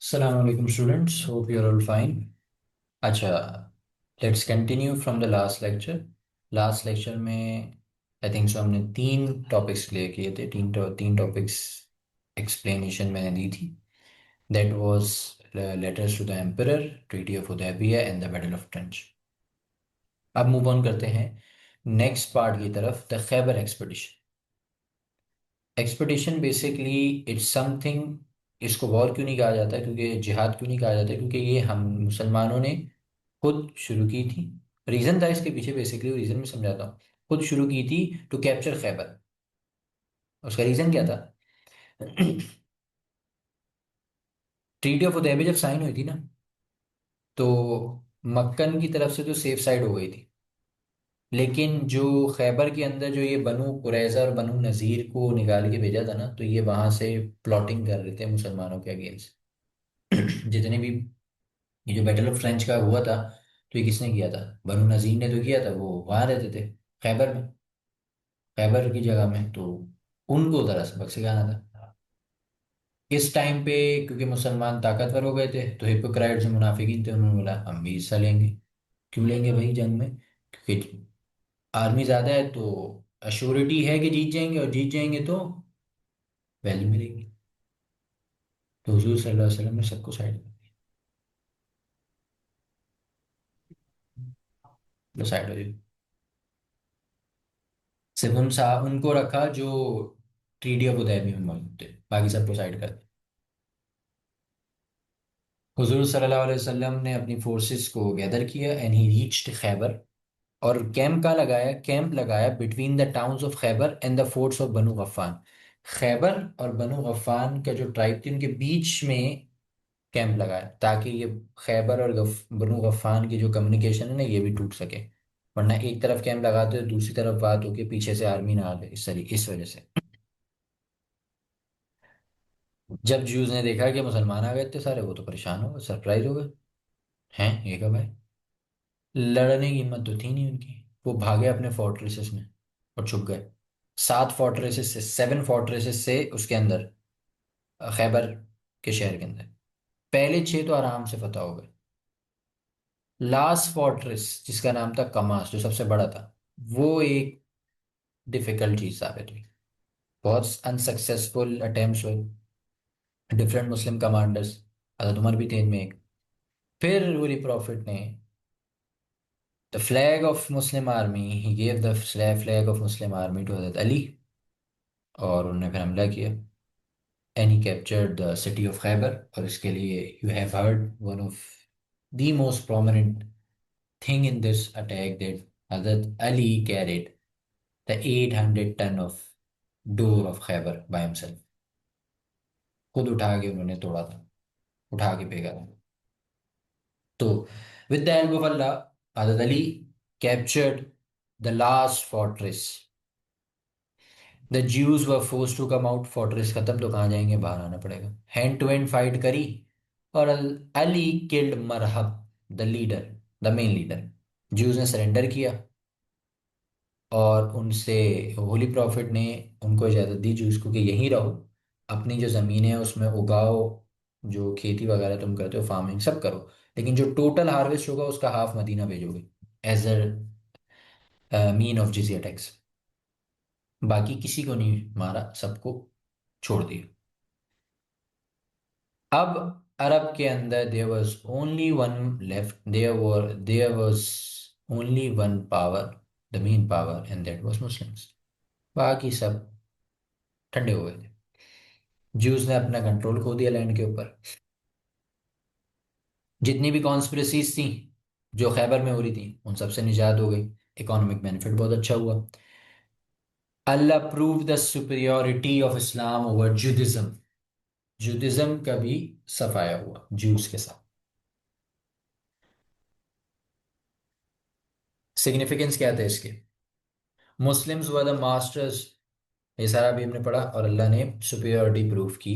Assalamu alaikum students, hope you're all fine. अच्छा, let's continue from the last lecture. Last lecture में I think so हमने तीन topics clear किए थे, तीन टॉपिक्स एक्सप्लेनेशन मैंने दी थी. That was letters to the emperor, treaty of Hudaybiyah and the battle of Trench. अब मूव ऑन करते हैं नेक्स्ट पार्ट की तरफ, the Khyber expedition. Expedition basically it's something. इसको वॉर क्यों नहीं कहा जाता, क्योंकि जिहाद क्यों नहीं कहा जाता, क्योंकि ये हम मुसलमानों ने खुद शुरू की थी. रीजन था इसके पीछे, बेसिकली रीजन में समझाता हूँ. खुद शुरू की थी टू कैप्चर खैबर. उसका रीजन क्या था? ट्रीटी ऑफ हुदैबिया जब साइन हुई थी ना, तो मक्कन की तरफ से तो सेफ साइड हो गई थी. लेकिन जो खैबर के अंदर जो ये बनु कुरैजा और बनु नज़ीर को निकाल के भेजा था ना, तो ये वहां से प्लॉटिंग कर रहे थे मुसलमानों के अगेंस्ट. जितने भी ये जो बैटल ऑफ ट्रेंच का हुआ था, तो ये किसने किया था? बनु नज़ीर ने तो किया था. वो वहां रहते थे खैबर में, खैबर की जगह में. तो उनको जरा सबक सिखाना था इस टाइम पे, क्योंकि मुसलमान ताकतवर हो गए थे. तो हिपोक्राइट्स जो मुनाफिकीन थे, उन्होंने बोला हम भी हिस्सा लेंगे. क्यों लेंगे भाई जंग में? क्योंकि आर्मी ज्यादा है तो अश्योरिटी है कि जीत जाएंगे, और जीत जाएंगे तो वैल्यू मिलेगी. तो हुजूर सल्लल्लाहु अलैहि वसल्लम ने सबको साइड कर दिया. साइड हो जाओ. सिर्फ उनको रखा जो ट्रीटी ऑफ हुदैबिया में मौजूद थे, बाकी सबको साइड कर दिया. हुजूर सल्लल्लाहु अलैहि वसल्लम ने अपनी फोर्सेस को गैदर किया एंड ही रीच्ड खैबर. और कैंप कहाँ लगाया? कैंप लगाया between the towns of Khaibar and the forts of Banu Ghaffan. Khaibar और बनु गफ्फान का जो ट्राइब थी, उनके बीच में कैंप लगाया, ताकि ये खैबर और बनु गफ्फान की जो कम्युनिकेशन है ना, ये भी टूट सके. वरना एक तरफ कैंप लगाते तो दूसरी तरफ बात होके पीछे से आर्मी ना आ जाए, इस वजह से. जब ज्यूज ने देखा कि मुसलमान आ गए थे सारे, वो तो परेशान हो गए, सरप्राइज हो गए. हैं, ये कब है? लड़ने की हिम्मत तो थी नहीं उनकी. वो भागे अपने फोर्ट्रेसेस में और छुप गए. 7 फोर्ट्रेसेस से, 7 फोर्ट्रेसेस से उसके अंदर, खैबर के शहर के अंदर. पहले 6 तो आराम से फतह हो गए. लास्ट फोर्ट्रेस जिसका नाम था कमास, जो सबसे बड़ा था, वो एक डिफिकल्ट चीज साबित हुई. बहुत अनसक्सेसफुल अटेम्प्ट्स हुए, different Muslim commanders, Hazrat Umar भी थे इनमें एक. फिर होली प्रॉफिट ने the flag of Muslim army, he gave the flag of Muslim army to Hazrat Ali. और उन्होंने फिर हमला किया and he captured the city of Khaibar. और इसके लिए you have heard one of the most prominent thing in this attack, that Hazrat Ali carried the 800 ton of door of Khyber by himself. खुद उठा के उन्होंने तोड़ा था, उठा के फेंका था. तो with the help of Allah, Hazrat Ali captured the last fortress. The Jews were forced to come out. Fortress खत्म तो कहाँ जाएंगे, बाहर आना पड़ेगा. हैंड टू हैंड फाइट करी. और Ali killed Marhab, the leader, the main leader. Jews ने सरेंडर किया और उनसे होली प्रॉफिट ने उनको इजाज़त दी जूस को कि यहीं रहो, अपनी जो ज़मीनें हैं उसमें उगाओ, जो खेती वगैरह तुम करते हो, फार्मिंग सब करो, लेकिन जो टोटल हार्वेस्ट होगा उसका हाफ मदीना भेजोगे as a mean of jizya tax. बाकी किसी को नहीं मारा, सबको छोड़ दिया. अब अरब के अंदर there was only one left, there was only one power, the main power, and that was Muslims. बाकी सब ठंडे हो गए थे. ज्यूज ने अपना कंट्रोल खो दिया लैंड के ऊपर. जितनी भी कॉन्स्पिरसीज थी जो खैबर में हो रही थी, उन सब से निजात हो गई. इकोनॉमिक बेनिफिट बहुत अच्छा हुआ. Allah prove the superiority of Islam over Judaism. Judaism का भी सफाया हुआ ज्यूज के साथ. सिग्निफिकेंस क्या था इसके? मुस्लिम्स वर द मास्टर्स, ये सारा भी हमने पढ़ा. और अल्लाह ने सुपीरियोरिटी प्रूव की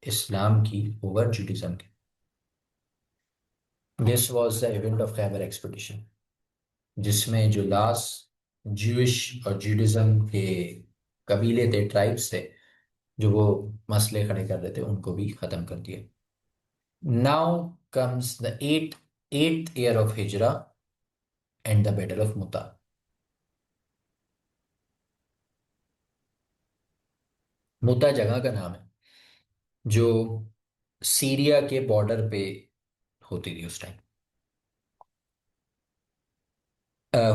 इस्लाम की ओवर जुडिज्म की. This was the event of Khyber expedition, जिसमें जो लास्ट ज्यूइश और जुडिज्म के कबीले थे, ट्राइब्स थे, जो वो मसले खड़े कर रहे थे, उनको भी ख़त्म कर दिया. Now comes the eighth year of Hijrah and the Battle of Muta. मुता जगह का नाम है जो सीरिया के बॉर्डर पे होती थी उस टाइम।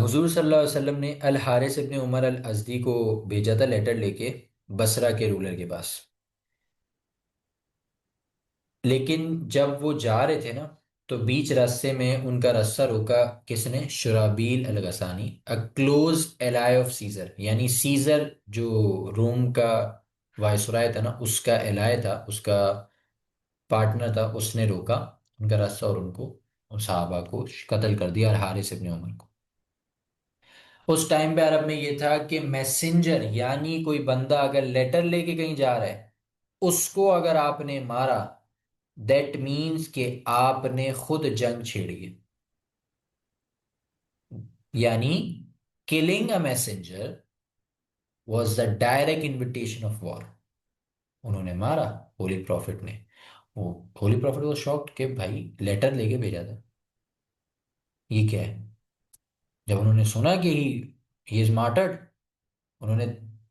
हुजूर सल्लल्लाहु अलैहि वसल्लम ने अल हारिस इब्ने उमर अल अज़दी को भेजा था लेटर लेके बसरा के रूलर के पास। लेकिन जब वो जा रहे थे ना, तो बीच रास्ते में उनका रास्ता रोका किसने? Shurahbil al Ghassani, a close ally of Caesar, यानी सीजर जो रोम का वायसराय था ना, उसका एलाय था, उसका पार्टनर था, उसने रोका उनका रास्ता और उनको, उन सहाबा को कत्ल कर दिया, और हारिस इब्ने उमर को। उस टाइम पे अरब में ये था कि मैसेंजर यानी कोई बंदा अगर लेटर लेके कहीं जा रहा है, उसको अगर आपने मारा, दैट मीन्स कि आपने खुद जंग छेड़ी है। यानी killing a messenger was the direct invitation of war. उन्होंने मारा होली प्रॉफिट ने। वो होली प्रॉफिट वो शॉक्ड कि भाई लेटर लेके भेजा था, ये क्या है। जब उन्होंने सुना कि ही इज मार्टर्ड, उन्होंने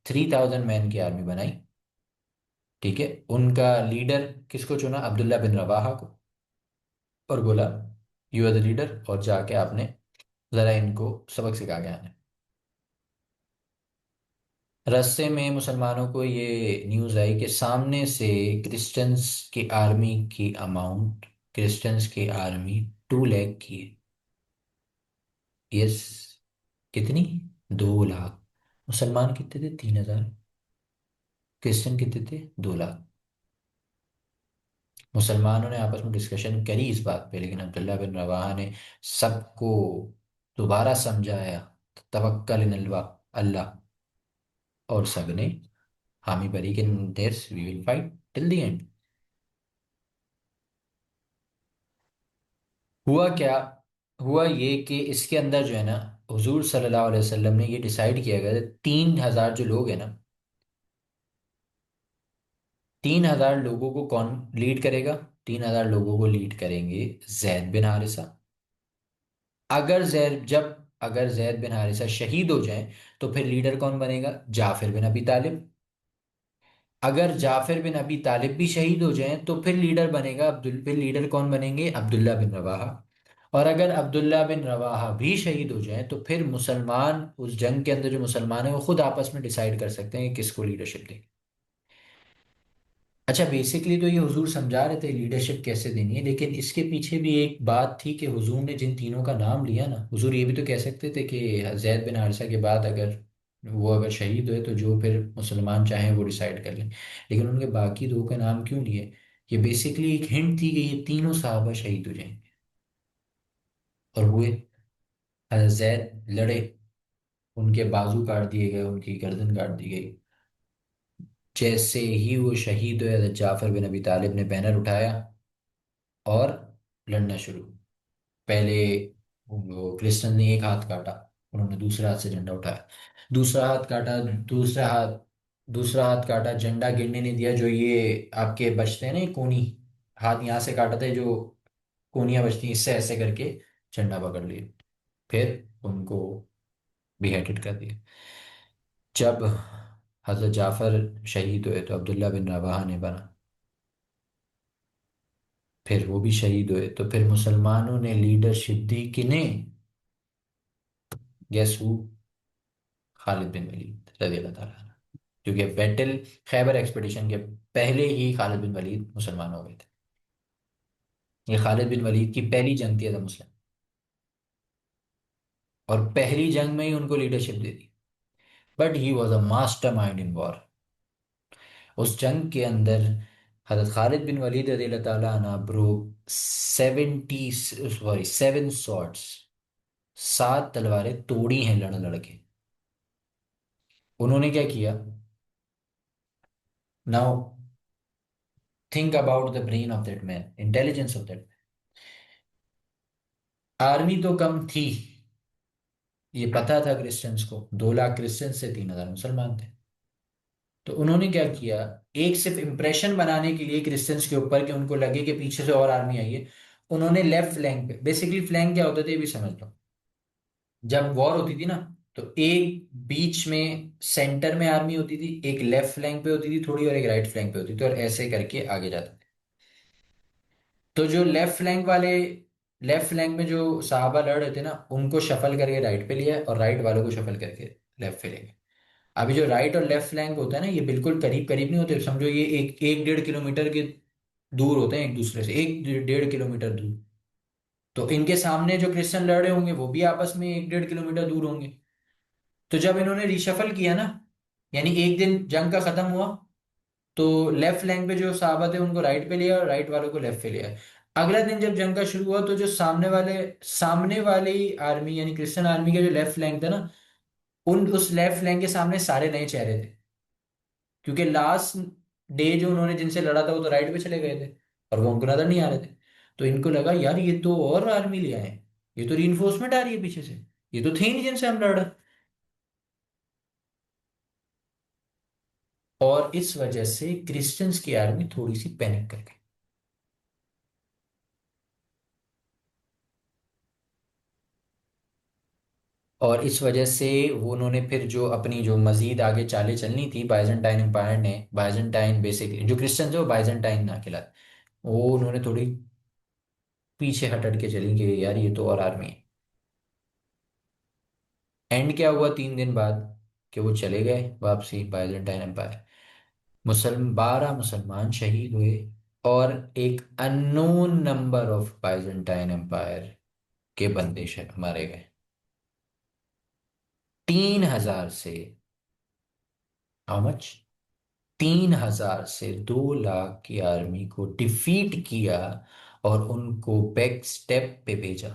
3,000 मैन की आर्मी बनाई। ठीक है, उनका लीडर किसको चुना? अब्दुल्ला बिन रवाहा को। और बोला यू आर द लीडर, और जाके आपने जरा इनको सबक सिखा के आना है। रास्ते में मुसलमानों को ये न्यूज़ आई कि सामने से क्रिश्चियंस की आर्मी की अमाउंट, क्रिश्चियंस की आर्मी 2 लाख की है। यस। कितनी? 2 लाख। मुसलमान कितने थे? 3,000। क्रिश्चियन कितने थे? 2 लाख। मुसलमानों ने आपस में डिस्कशन करी इस बात पे, लेकिन अब्दुल्ला बिन रवाहा ने सबको दोबारा समझाया, तवक्कल अल्लाह, और सबने हामी भरी कि there's we will fight till the end. हुआ क्या? हुआ ये कि इसके अंदर जो है ना, हुजूर सल्लल्लाहु अलैहि वसल्लम ने ये डिसाइड किया गया, 3,000 जो लोग हैं ना, 3,000 लोगों को कौन लीड करेगा? 3,000 लोगों को लीड करेंगे जैद बिन हारिसा। अगर जैद बिन हारिसा शहीद हो जाए, तो फिर लीडर कौन बनेगा? जाफिर बिन अबी तालिब। अगर जाफिर बिन अबी तालिब भी शहीद हो जाए, तो फिर लीडर कौन बनेंगे? अब्दुल्ला बिन रवाहा। और अगर अब्दुल्ला बिन रवाहा भी शहीद हो जाए, तो फिर मुसलमान उस जंग के अंदर जो मुसलमान है वो खुद आपस में डिसाइड कर सकते हैं कि किसको लीडरशिप दें। अच्छा, बेसिकली तो ये हुजूर समझा रहे थे लीडरशिप कैसे देनी है, लेकिन इसके पीछे भी एक बात थी कि हुजूर ने जिन तीनों का नाम लिया ना, हुजूर ये भी तो कह सकते थे कि जैद बिन हारिसा के बाद अगर शहीद हुए, तो जो फिर मुसलमान चाहें वो डिसाइड कर लें। लेकिन उनके बाकी दो के नाम क्यों लिए? ये बेसिकली एक हिंट थी कि ये तीनों साहबा शहीद हो जाएंगे। और हुए। हज़रत जैद लड़े, उनके बाजू काट दिए गए, उनकी गर्दन काट दी गई। जैसे ही वो शहीद हुए, हज़रत जाफर बिन अबी तालिब ने बैनर उठाया और लड़ना शुरू। पहले वो क्रिश्चियन ने एक हाथ काटा, उन्होंने दूसरे हाथ से झंडा उठाया। दूसरा हाथ काटा, दूसरा हाथ काटा, झंडा गिरने नहीं दिया। जो ये आपके बचते हैं ना, ये कोनी, हाथ यहाँ से काटा था, जो कोनियां बचती हैं, इससे ऐसे करके झंडा पकड़ लिए। फिर उनको बिहेटेड कर दिया। जब हजरत जाफर शहीद हुए, तो अब्दुल्ला बिन रवाहा ने बना, फिर वो भी शहीद हुए, तो फिर मुसलमानों ने लीडरशिप दी किन्हें? Guess who? Khalid bin Walid रजी अल्लाह ताला अन्हु। क्योंकि बैटल खैबर एक्सपीडिशन के पहले ही खालिद बिन वलीद मुसलमान हो गए थे। ये खालिद बिन वलीद की पहली जंग थी एज अ मुस्लिम, और पहली जंग में ही उनको leadership they the. But he was a master mind in war. उस जंग के अंदर हजरत खालिद बिन वलीद रजी अल्लाह ताला अन्हु ब्रो 7 सॉर्ड्स, 7 तलवारें तोड़ी हैं लड़ लड़ के। उन्होंने क्या किया? Now think about the brain of that man, intelligence of that. Army तो कम थी, ये पता था क्रिश्चियंस को, 2 लाख क्रिश्चियंस से 3,000 मुसलमान थे। तो उन्होंने क्या किया, एक सिर्फ इंप्रेशन बनाने के लिए क्रिश्चियंस के ऊपर कि उनको लगे कि पीछे से और आर्मी आई है, उन्होंने लेफ्ट फ्लैंक पे, बेसिकली फ्लैंक क्या होता था ये भी समझ लो, जब वॉर होती थी ना, तो एक बीच में सेंटर में आर्मी होती थी, एक लेफ्ट फ्लैंक पे होती थी थोड़ी, और एक राइट फ्लैंक पे होती थी, और ऐसे करके आगे जाते थे। तो जो लेफ्ट फ्लैंक में जो साहबा लड़ रहे थे ना, उनको शफल करके राइट पे लिया, और राइट वालों को शफल करके लेफ्ट पे ले गए। अभी जो राइट और लेफ्ट फ्लैंक होता है ना, ये बिल्कुल करीब करीब नहीं होते, समझो ये एक एक 1.5 किलोमीटर के दूर होते हैं एक दूसरे से, 1 1.5 किलोमीटर दूर। तो इनके सामने जो क्रिश्चियन लड़ रहे होंगे वो भी आपस में 1 1.5 किलोमीटर दूर होंगे। तो जब इन्होंने रिशफल किया ना, यानी एक दिन जंग का खत्म हुआ, तो लेफ्ट फ्लैंक पे जो साहबा थे उनको राइट पे लिया, और राइट वालों को लेफ्ट पे लिया। अगला दिन जब जंग का शुरू हुआ, तो जो सामने वाली आर्मी यानी क्रिश्चियन आर्मी के जो लेफ्ट फ्लैंक था ना, उन उस लेफ्ट फ्लैंक के सामने सारे नए चेहरे थे, क्योंकि लास्ट डे जो उन्होंने जिनसे लड़ा था वो तो राइट पे चले गए थे, और वो उनको नजर नहीं आ रहे थे। तो इनको लगा यार ये तो और आर्मी ले आए हैं, ये तो रीइंफोर्समेंट आ रही है पीछे से, ये तो थे ही नहीं जिनसे हम लड़ रहे। और इस वजह से क्रिश्चियंस की आर्मी थोड़ी सी पैनिक कर गई। और इस वजह से वो उन्होंने फिर जो अपनी जो मजीद आगे चालें चलनी थी, बाइजेंटाइन एम्पायर ने, बाइजेंटाइन बेसिकली जो क्रिश्चियंस है वो बाइजेंटाइन ना खिला, वो उन्होंने थोड़ी पीछे हट हट के चली कि यार ये तो और आर्मी है। एंड क्या हुआ 3 दिन बाद, कि वो चले गए वापसी बाइजेंटाइन एम्पायर। 12 मुसलमान शहीद हुए, और एक unknown number of Byzantine empire के बंदे मारे गए। 3,000 से, हाउ मच, 3,000 से 2 लाख की आर्मी को डिफीट किया, और उनको बैक स्टेप पे भेजा।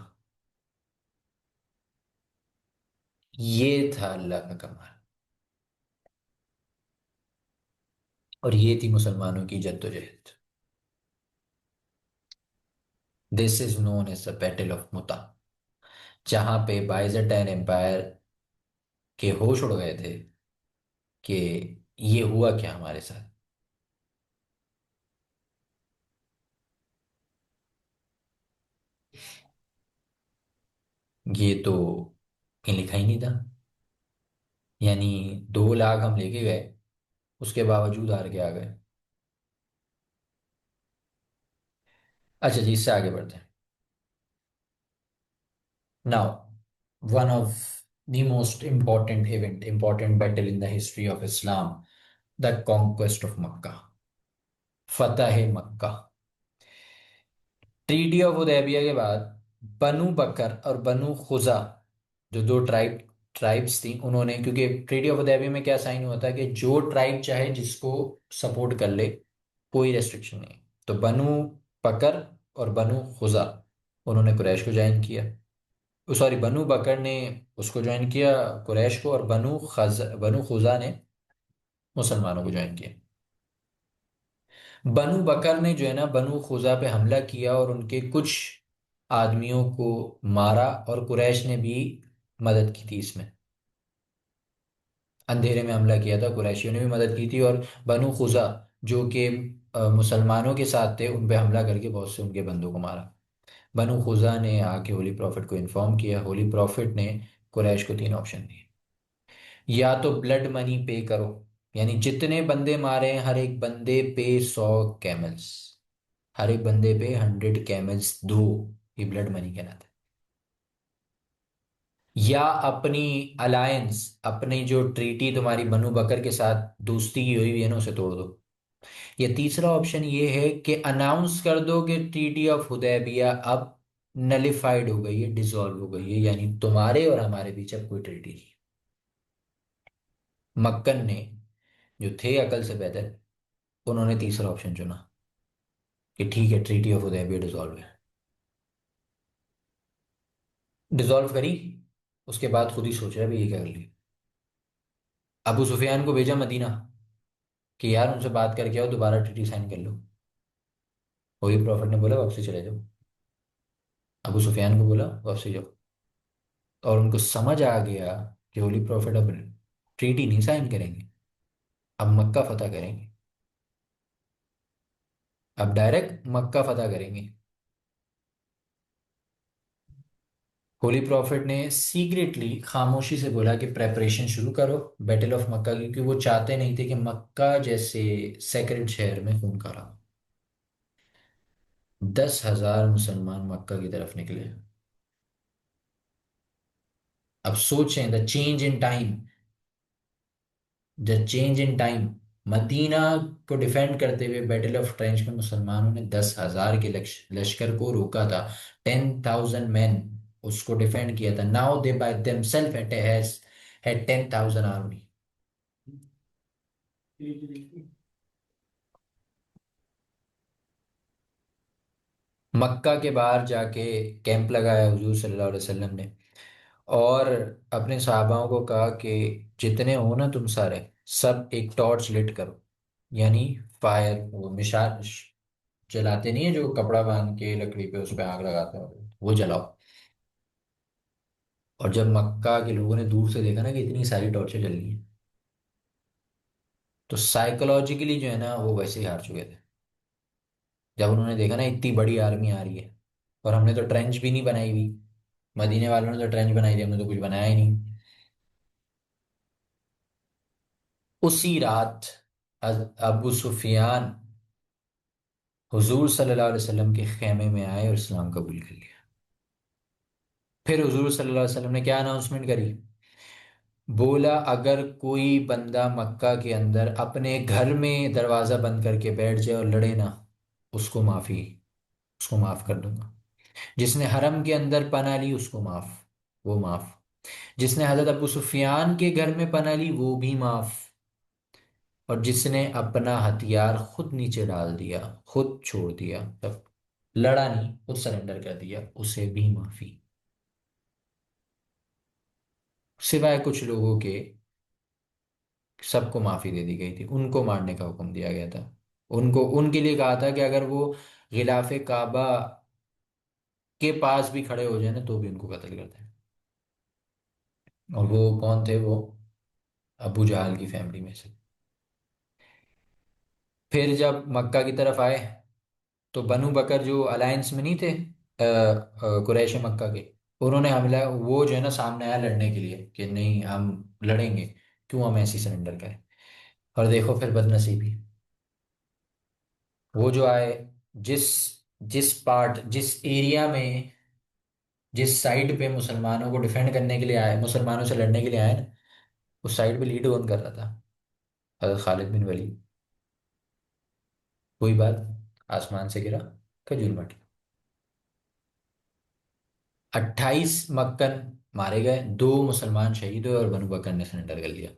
ये था अल्लाह का कमाल, और ये थी मुसलमानों की जद्दोजहद। This is known as the battle of Mutah, जहां पे बाइजेंटाइन एम्पायर के होश उड़ गए थे कि ये हुआ क्या हमारे साथ। ये तो कहीं लिखा ही नहीं था, यानी 2 लाख हम लेके गए, उसके बावजूद हार के आ गए। अच्छा जी, इससे आगे बढ़ते हैं। Now, one of the most important battle in the history of Islam, the conquest of Makkah, फतह मक्का। ट्रीटी ऑफ उदैबिया के बाद बनु बकर और बनु खुजा, जो दो ट्राइब्स थी, उन्होंने, क्योंकि ट्रीटी ऑफ उदैबिया में क्या साइन हुआ था कि जो ट्राइब चाहे जिसको सपोर्ट कर ले, कोई रेस्ट्रिक्शन नहीं। तो बनु बकर और बनु खुजा, उन्होंने कुरैश को ज्वाइन किया। सॉरी, बनु बकर ने उसको ज्वाइन किया, कुरैश को, और बनु खुजा ने मुसलमानों को ज्वाइन किया। बनु बकर ने जो है ना बनु खुजा पे हमला किया, और उनके कुछ आदमियों को मारा, और कुरैश ने भी मदद की थी इसमें, अंधेरे में हमला किया था, कुरैशियों ने भी मदद की थी। और बनु खुजा जो कि मुसलमानों के साथ थे, उन पे हमला करके बहुत से उनके बंदों को मारा। बनु खुजा ने आके होली प्रॉफिट को इन्फॉर्म किया, होली प्रॉफिट ने कुरैश को 3 ऑप्शन दिए। या तो ब्लड मनी पे करो, यानी जितने बंदे मारे हैं हर एक बंदे पे 100 कैमल्स, हर एक बंदे पे 100 कैमल्स दो, ये ब्लड मनी कहलाता है। या अपनी अलायंस, अपनी जो ट्रीटी तुम्हारी बनु बकर के साथ दोस्ती की हुई है ना, उसे तोड़ दो। या तीसरा ऑप्शन ये है कि अनाउंस कर दो कि ट्रीटी ऑफ हुदैबिया अब नलिफाइड हो गई है, डिसॉल्व हो गई है, यानी तुम्हारे और हमारे बीच अब कोई ट्रीटी नहीं। मक्कन ने, जो थे अकल से बेहतर, उन्होंने तीसरा ऑप्शन चुना कि ठीक है, ट्रीटी ऑफ हुदैबिया डिसॉल्व है। डिसॉल्व करी, उसके बाद खुद ही सोच रहा है भाई ये क्या कर लिया। अबू सुफियान को भेजा मदीना कि यार उनसे बात करके आओ, दोबारा ट्रीटी साइन कर लो। वही प्रॉफिट ने बोला वापसी चले जाओ, अबू सुफियान को बोला वापसी जाओ। और उनको समझ आ गया कि होली प्रॉफिट अब ट्रीटी नहीं साइन करेंगे। अब मक्का फतह करेंगे। अब डायरेक्ट मक्का फतह करेंगे। होली प्रॉफिट ने सीक्रेटली खामोशी से बोला कि प्रेपरेशन शुरू करो बैटल ऑफ मक्का की, क्योंकि वो चाहते नहीं थे कि मक्का जैसे सेक्रेड शहर में खून खराबा हो। 10,000 मुसलमान मक्का की तरफ निकले। अब सोचें, the change in time, the change in time. Medina को डिफेंड करते हुए बैटल ऑफ ट्रेंच में मुसलमानों ने 10,000 के लश्कर को रोका था। 10,000 मैन उसको डिफेंड किया था। Now they by themselves has had 10,000 army. Mecca के बाहर जाके कैंप लगाया हुजूर सल्लल्लाहु अलैहि वसल्लम ने, और अपने सहाबाओं को कहा कि जितने हो ना तुम सारे, सब एक टॉर्च लिट करो, यानी फायर, वो मिशाल जलाते नहीं है जो कपड़ा बांध के लकड़ी पे उस पे आग लगाते हैं, वो जलाओ। और जब मक्का के लोगों ने दूर से देखा ना कि इतनी सारी टॉर्चें जल रही हैं, तो साइकोलॉजिकली जो है ना वो वैसे ही हार चुके थे। जब उन्होंने देखा ना इतनी बड़ी आर्मी आ रही है, और हमने तो ट्रेंच भी नहीं बनाई हुई, मदीने वालों ने तो ट्रेंच बनाई थी, हमने तो कुछ बनाया ही नहीं। उसी रात अबू सुफियान हुजूर सल्लल्लाहु अलैहि वसल्लम के खेमे में आए और इस्लाम कबूल कर लिया। फिर हुजूर सल्लल्लाहु अलैहि वसल्लम ने क्या अनाउंसमेंट करी? बोला, अगर कोई बंदा मक्का के अंदर अपने घर में दरवाजा बंद करके बैठ जाए और लड़े ना, उसको माफी, उसको माफ कर दूंगा। जिसने हरम के अंदर पनाह ली उसको माफ, वो माफ। जिसने हजरत अबू सुफियान के घर में पनाह ली वो भी माफ। और जिसने अपना हथियार खुद नीचे डाल दिया, खुद छोड़ दिया, तब लड़ा नहीं, खुद सरेंडर कर दिया, उसे भी माफी। सिवाय कुछ लोगों के सबको माफी दे दी गई थी, उनको मारने का हुक्म दिया गया था। उनको, उनके लिए कहा था कि अगर वो गिलाफे काबा के पास भी खड़े हो जाए ना तो भी उनको कत्ल कर दें। और वो कौन थे? वो अबू जहाल की फैमिली में से। फिर जब मक्का की तरफ आए, तो बनु बकर जो अलायंस में नहीं थे, कुरैश मक्का के, उन्होंने हमला, वो जो है ना सामने आया लड़ने के लिए कि नहीं हम लड़ेंगे, क्यों हम ऐसे सरेंडर करें। और देखो फिर बदनसीबी, वो जो आए, जिस जिस पार्ट, जिस एरिया में, जिस साइड पे मुसलमानों को डिफेंड करने के लिए आए, मुसलमानों से लड़ने के लिए आए ना, उस साइड पे लीड कौन कर रहा था? हजरत खालिद बिन वलीद। कोई बात, आसमान से गिरा खजूर मटी। 28 मक्कन मारे गए, दो मुसलमान शहीद हुए और बनु बकर ने सरेंडर कर लिया।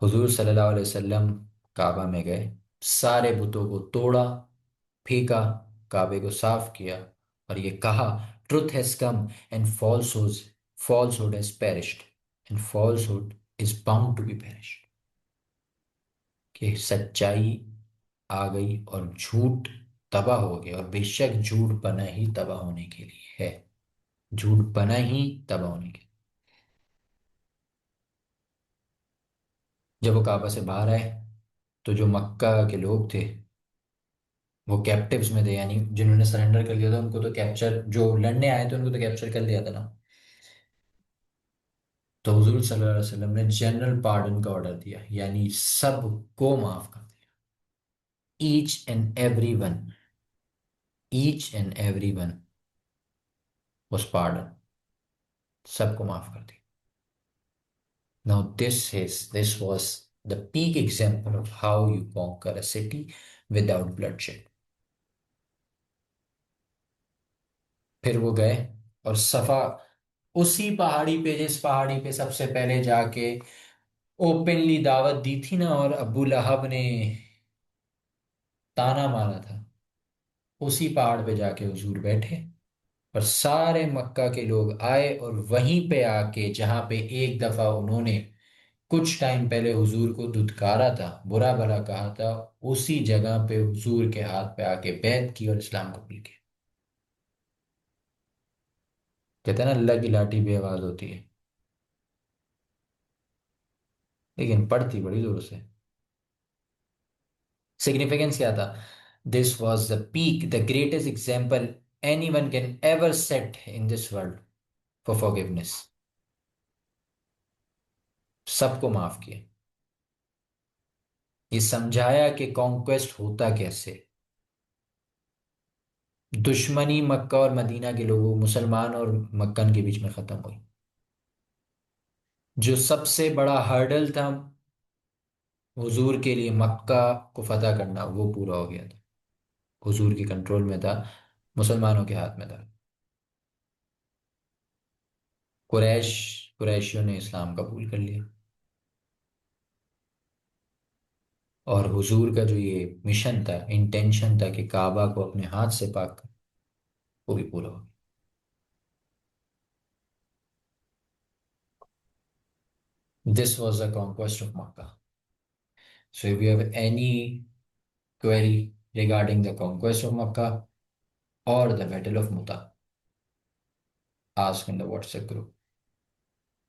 हुजूर सल्लल्लाहु अलैहि वसल्लम काबा में गए, सारे बुतों को तोड़ा, फेंका, काबे को साफ किया, और ये कहा, truth has come and falsehood has perished, and falsehood is bound to be perished. कि सच्चाई आ गई और झूठ तबाह हो गया, और बेशक झूठ बना ही तबाह होने के लिए है। झूठ बना ही तबाह होने के लिए। जब वो काबा से बाहर आए, तो जो मक्का के लोग थे वो कैप्टिव्स में थे, यानी जिन्होंने सरेंडर कर लिया था उनको तो कैप्चर, जो लड़ने आए थे उनको तो कैप्चर कर लिया था ना। तो हुजूर सल्लल्लाहु अलैहि वसल्लम ने जनरल पार्डन का ऑर्डर दिया, यानी सबको माफ कर दिया। Each and every one, each and every one was pardoned, सबको माफ कर दिया। Now this was the peak example of how you conquer a city without bloodshed। फिर वो गए और सफा, उसी पहाड़ी पे, जिस पहाड़ी पे सबसे पहले जाके ओपनली दावत दी थी ना, और अबू लहब ने ताना मारा था, उसी पहाड़ पे जाके हुजूर बैठे, और सारे मक्का के लोग आए, और वहीं पे आके जहां पे एक दफा उन्होंने कुछ टाइम पहले हुजूर को धुतकारा था, बुरा भला कहा था, उसी जगह पे हुजूर के हाथ पे आके बैत की और इस्लाम कबूल किया। कहते हैं ना, अल्लाह की लाठी बेआवाज होती है। लेकिन पढ़ती बड़ी जोर से। सिग्निफिकेंस क्या था? This was the peak, the greatest example any one can ever set in this world for forgiveness. सबको माफ किया। ये समझाया कि कॉन्क्वेस्ट होता कैसे। दुश्मनी मक्का और मदीना के लोगों, मुसलमान और मक्कन के बीच में खत्म हुई। जो सबसे बड़ा हर्डल था हुजूर के लिए, मक्का को फतह करना, वो पूरा हो गया था। हुजूर के कंट्रोल में था, मुसलमानों के हाथ में था। कुरैश कुरैशियों ने इस्लाम कबूल कर लिया। और हुजूर का जो ये मिशन था, इंटेंशन था कि काबा को अपने हाथ से पाक कर, वो भी पूरा हो गया। This was the conquest of Mecca. So if you have any query regarding the conquest of Mecca और the battle of Mutah, ask in the WhatsApp group.